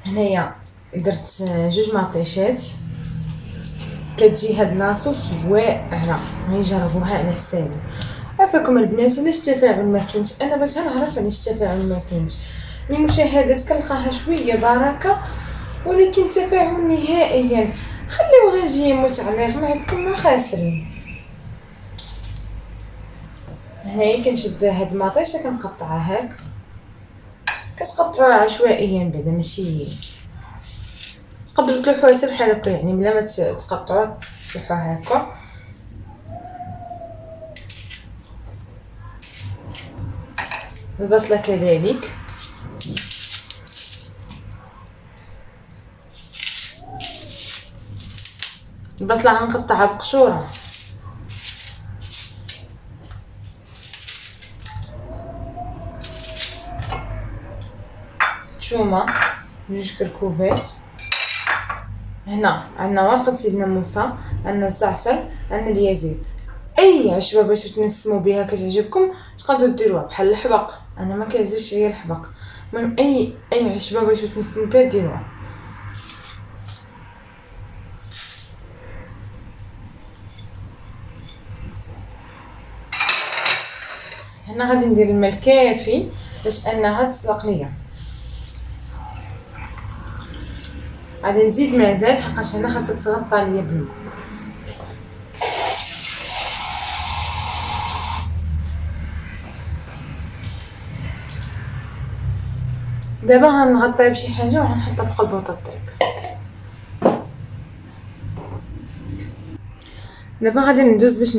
هنايا درت جوج مطيشات، كتجي هاد لاصوص واعره، غير جربوها على حسابي. عافاكم البنات، علاش التفاعل ما كاينش؟ انا باش نعرف علاش التفاعل ما كاينش. المشاهدات كنلقاها شويه بركه، ولكن التفاعل نهائيا. خليوها جي متعلق، ما عندكم ما خاسرين. هنايا كنشد هاد المطيشه كنقطعها هاك، كتقطعوها عشوائيا بعدا، ماشي تقدروا تلوحوها حتى بحال هكا، يعني بلا ما تقطعوها تلوحوها هكا. البصله كذلك. البصله غنقطعها بقشوره. الثومه جوج كركوبات. هنا عندنا ورقه سيدنا موسى، عندنا الزعتر، عندنا اليازين. اي عشبه باش تنسموا بها كتعجبكم تقدروا ديروها، بحال الحبق، انا ما كيعزلش ليا الحبق. المهم اي عشبه باش تنسموا بها ديروها. هنا غادي ندير الماء الكافي باش انها تسلق ليا. غادي نزيد مازال حقاش هنا خاصها تغطى ليا بالماء. دابا غنغطيها بشي حاجه وغنحطها في قلب الطيب. دابا غادي ندوز باش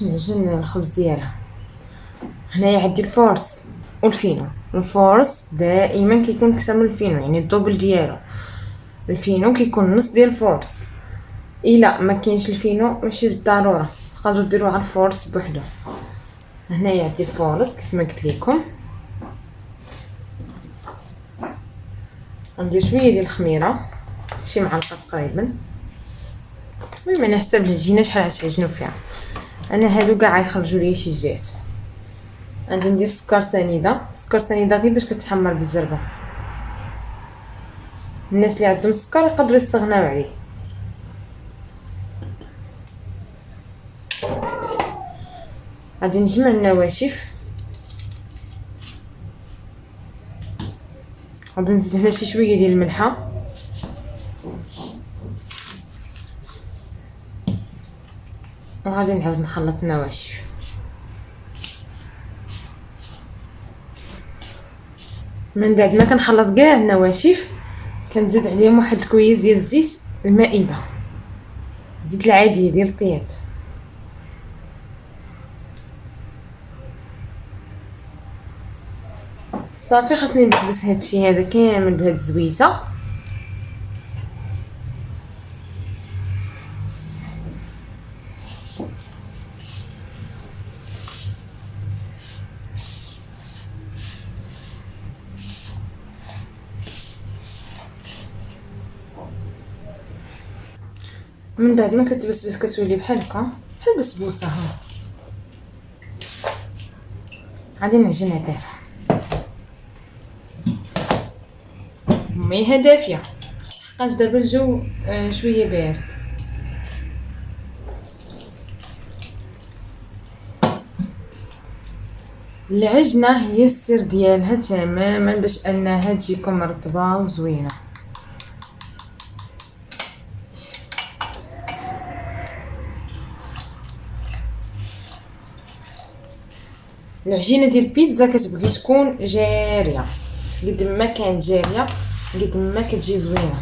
نعجن الخبز ديالها. هنايا عندي الفورس والفينو. الفورس دائما كيكون اكثر من الفينو، يعني الدوبل ديالو. الفينو كيكون نص ديال الفورس. الا ما كاينش الفينو ماشي بالضروره، تقدروا ديروه على الفورس بوحدو. هنايا عندي الفورس كيف ما قلت لكم. غندير شويه ديال الخميره، شي معلقه تقريبا. المهم انا حسب العجينه شحال غتعجنوا فيها. انا هادو كاع غيخرجوا لي شي جات. غادي ندير سكر سنيده. سكر سنيده غير باش كتحمر بالزربه. الناس اللي عندهم السكر يقدروا يستغناو عليه. غادي نجمع النواشف. غادي نزيد هنا شي شويه ديال الملحه. وغادي نعاود نخلط النواشف. من بعد ما كنخلط كاع النواشف كنزيد عليهم واحد الكويس ديال الزيت المائده، الزيت العادي ديال الطياب. صافي خاصني نبسبس هادشي هذا كامل بهاد الزويته. من بعد ما كتبسبس كتولي بحال هكا، بحال البسبوسه. ها غادي نعجنها دابا. ميها دافيه حقاش دابا الجو شويه بارد. العجنه هي السر ديالها تماما باش انها تجيكم مرطبه وزوينه. العجينه ديال البيتزا كتبغي تكون جاريه، قد ما كانت جاريه قد ما كتجي زوينه.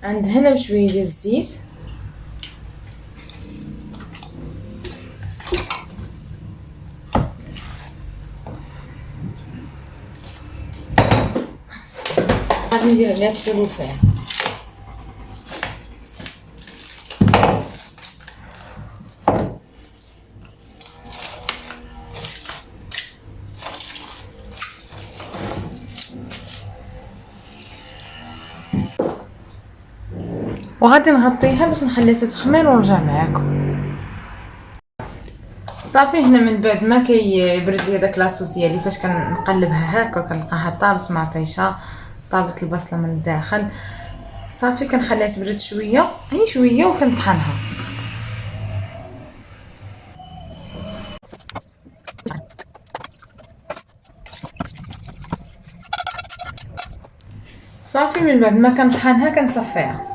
عند هنا بشويه ديال الزيت، غادي ندير عليها السلوفان. وغادي نغطيها باش نخليها تتخمر ونرجع معاكم. صافي هنا من بعد ما كيبرد لي داك لاصوص ديالي، فاش كنقلبها هكا كنلقاها طابت مطيشه، طابت البصله من الداخل. صافي كنخليها تبرد شويه، غير شويه، وكنطحنها. صافي من بعد ما كنطحنها كنصفيها.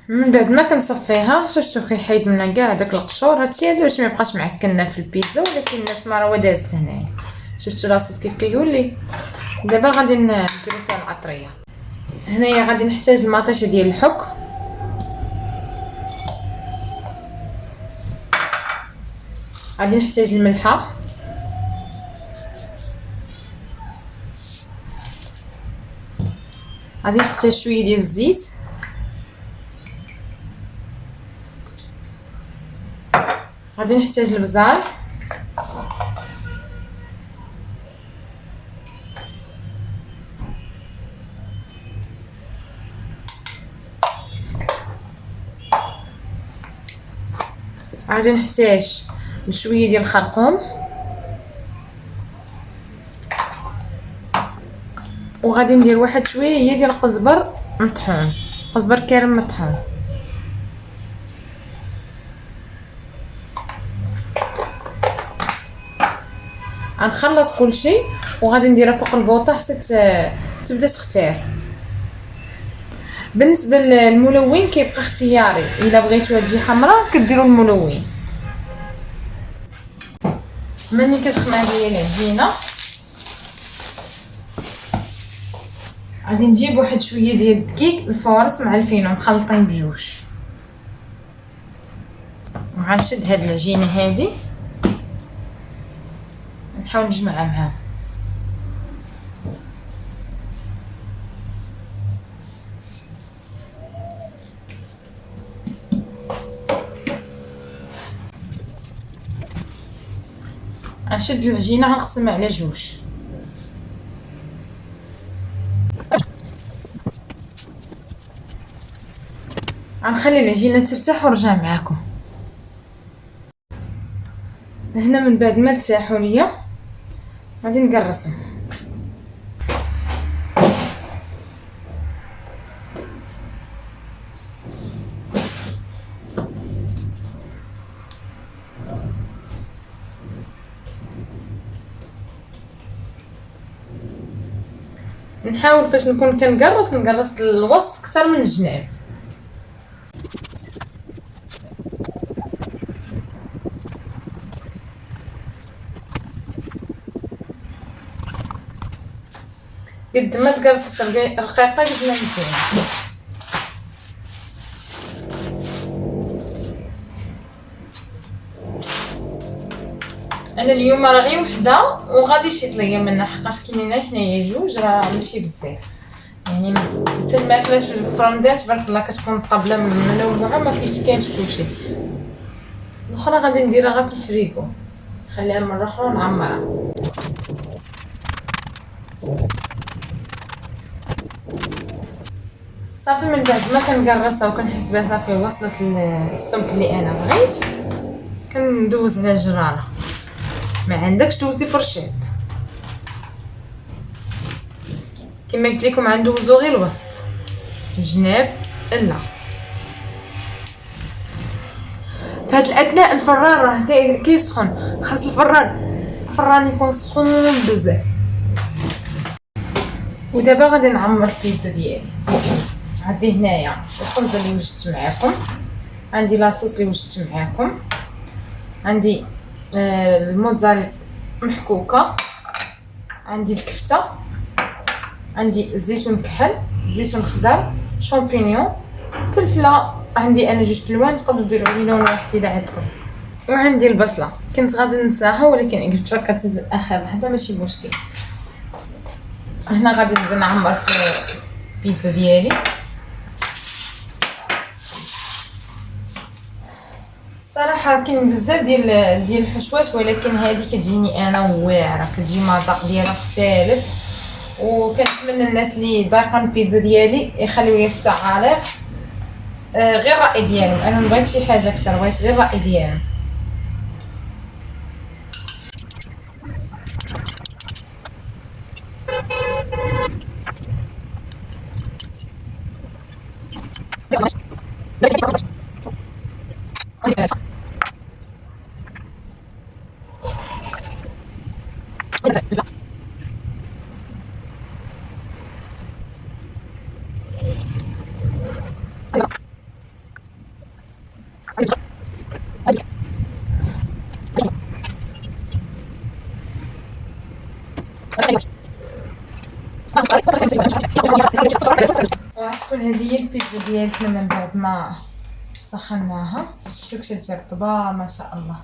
من بعد ما كنصفيها شفتو كيحيد منها كاع داك القشور، هادشي هذا باش ما يبقاش معكلنا في البيتزا. ولكن الناس ما راه دازت هنايا. شفتو لاصوص كيف كيولي. دابا غادي نديرو فيها العطريه. هنايا غادي نحتاج المطيشه ديال الحك، غادي نحتاج الملحه، غادي نحتاج شويه ديال الزيت، غادي نحتاج البزار، غادي نحتاج شويه ديال الخرقوم، وغادي ندير واحد شويه ديال القزبر مطحون، قزبر كارم مطحون. غنخلط كلشي وغادي نديرها فوق البوطه حتى تبدا تختار. بالنسبه للملون كيبقى اختياري، الا بغيتوها تجي حمراء كديروا الملون. ملي كتخمر ليا العجينه غادي نجيب واحد شويه ديال الدقيق الفورس مع الفينو مخلطين بجوج، وغنشد هاد العجينه هادي نحاول نجمعها معها. غنشد العجينه غنقسمها على جوج. غنخلي العجينه ترتاح ونرجع معاكم. هنا من بعد ما ارتاحوا ليا غادي نقرصهم. نحاول فاش نكون كنقرص نقرص الوسط اكثر من الجناب. قد ما تقرصت رقيقه قد ما مزيان. انا اليوم راه غير وحده وغادي شيط ليا منها، حقاش كاينين حنايا جوج راه ماشي بزاف، يعني حتى الماكله في الفران تبارك الله كتكون الطابله منوعه ما كاينش كلشي. الاخرى غادي نديرها غير في الفريكو نخليها مره اخرى نعمرها. صافي من بعد ما كنقرصها وكنحس بها صافي وصلت السمك اللي انا بغيت كندوز على الجراره. ما عندكش دوزي فرشيط كما قلت لكم، غندوزو غير الوسط، الجناب لا. في هاد الاثناء الفران راه كيسخن، خاص الفران يكون سخون بزاف. ودابا غادي نعمر البيتزا ديالي. عندي هنايا الخبزه اللي وجدت معكم، عندي لاصوص اللي وجدت معكم، عندي الموتزاريلا محكوكه، عندي الكفته، عندي الزيتون كحل، زيتون خضر، شامبينيون، فلفله عندي انا جوج الوان، تقدروا ديروا لي لون واحد اذا عندكم، وعندي البصله كنت غادي ننساها ولكن قلت فكرت اخر لحظه ماشي مشكل. هنا غادي نبدا نعمر في البيتزا ديالي. الصراحه كاين بزاف ديال الحشوات ولكن هذه كتجيني انا واعره، كتجي مذاق ديالها مختلف، وكنتمنى الناس اللي ذاقين البيتزا ديالي يخليو لي في التعاليق غير الراي ديالهم. انا ما بغيتش شي حاجه اكثر، بغيت غير الراي ديالهم. وغتكون هذه هي البيتزا ديالتنا من بعد ما سخناها. شفتوا كيفاش رطبه ما شاء الله.